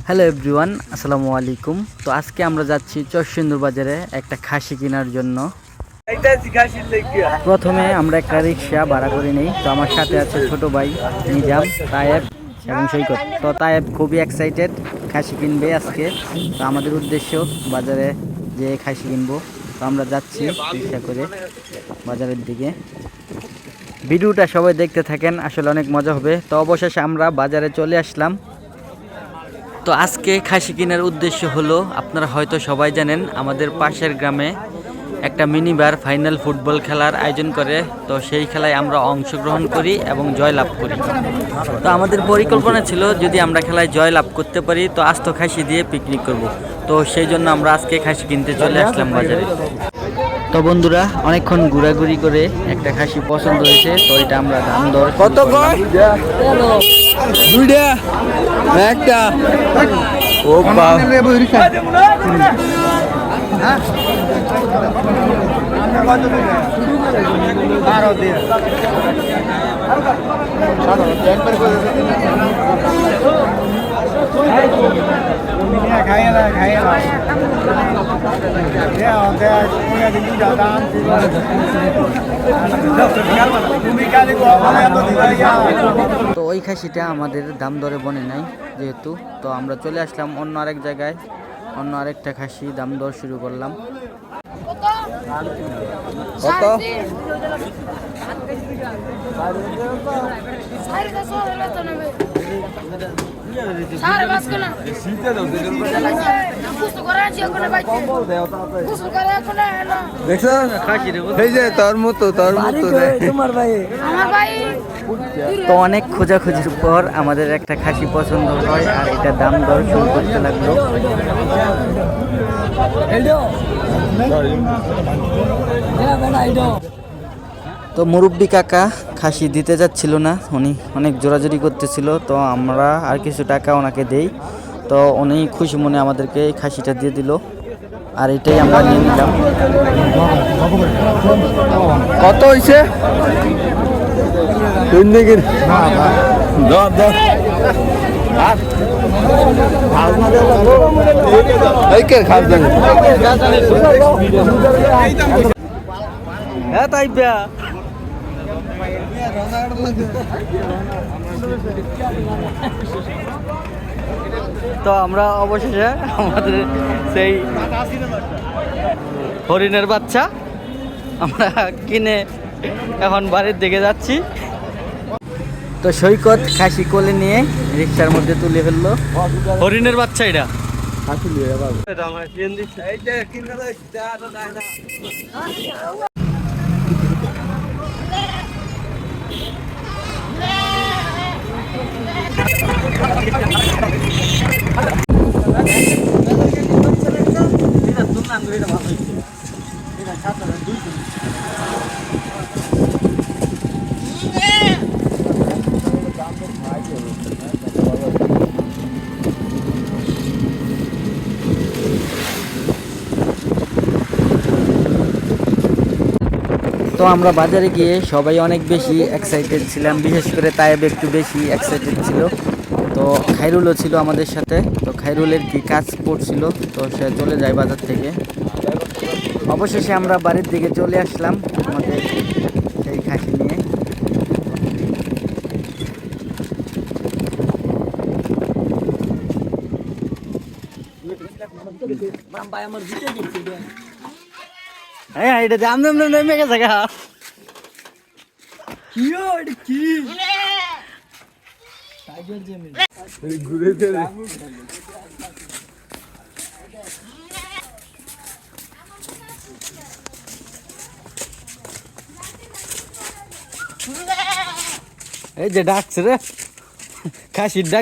Hello everyone, আসসালামু আলাইকুম। তো আজকে আমরা যাচ্ছি চরসিন্দুর বাজারে একটা খাসি কেনার জন্য। প্রথমে আমরা একটা রিক্সা ভাড়া করে নিই। তো আমার সাথে আছে ছোট ভাই নিজাম, তায়েব এবং সৈকত। তো তায়েব খুবই এক্সাইটেড, খাসি কিনবে আজকে। তো আমাদের উদ্দেশ্য বাজারে যে খাসি কিনবো। তো আমরা যাচ্ছি রিক্সা করে বাজারের দিকে। ভিডিওটা সবাই দেখতে থাকেন, আসলে অনেক মজা হবে। তো অবশেষে আমরা বাজারে চলে আসলাম। তো আজকে খাসি কেনার উদ্দেশ্য হলো, আপনারা হয়তো সবাই জানেন আমাদের পাশের গ্রামে একটা মিনি বার ফাইনাল ফুটবল খেলার আয়োজন করে। তো সেই খেলায় আমরা অংশগ্রহণ করি এবং জয় লাভ করি। তো আমাদের পরিকল্পনা ছিল, যদি আমরা খেলায় জয় লাভ করতে পারি তো আস্ত খাসি দিয়ে পিকনিক করব। তো সেই জন্য আমরা আজকে খাসি কিনতে চলে আসলাম বাজারে। তো বন্ধুরা, অনেকক্ষণ ঘোরাঘুরি করে একটা খাসি পছন্দ হয়েছে। তো এটা আমরা দাম দর কত কয়? দুইটা একটা ও তো ওই খাসিটা আমাদের দাম দরে বনে নাই যেহেতু, তো আমরা চলে আসলাম অন্য আরেক জায়গায়, অন্য আরেকটা খাসি দাম দর শুরু করলাম। কত? এই যে তোর মতো তোমার ভাই তো অনেক খোঁজাখুঁজির পর আমাদের একটা খাসি পছন্দ হয়, আর এটা দাম দর শুরু করতে লাগলো। তো মুরব্বি কাকা খাসি দিতে যাচ্ছিল না, উনি অনেক জোরাজোরি করতেছিল। তো আমরা আর কিছু টাকা ওনাকে দেই। তো উনি খুশি মনে আমাদেরকে এই খাসিটা দিয়ে দিল, আর এটাই আমরা নিয়ে নিলাম। কত হয়েছে? হ্যাঁ তাই তো আমরা অবশেষে আমাদের সেই হরিণের বাচ্চা আমরা কিনে এখন বাড়ির দিকে যাচ্ছি। তো সৈকত খাসি কোলে নিয়ে রিক্সার মধ্যে তুলে ফেললো হরিণের বাচ্চা। এটা তো আমরা বাজারে গিয়ে সবাই অনেক বেশি এক্সাইটেড ছিলাম, বিশেষ করে তায়েব একটু বেশি এক্সাইটেড ছিল। তো খাইরুলও ছিল আমাদের সাথে। তো খাইরুলের কি কাজ পড়ছিল, তো সে চলে যায় বাজার থেকে। অবশেষে আমরা বাড়ির দিকে চলে আসলাম আমাদের সেই খাসি নিয়ে। হ্যাঁ এটা দাম দাম দাম নেমে গেছে গা। এই যে ডাকছে রে, খাসির ডাক।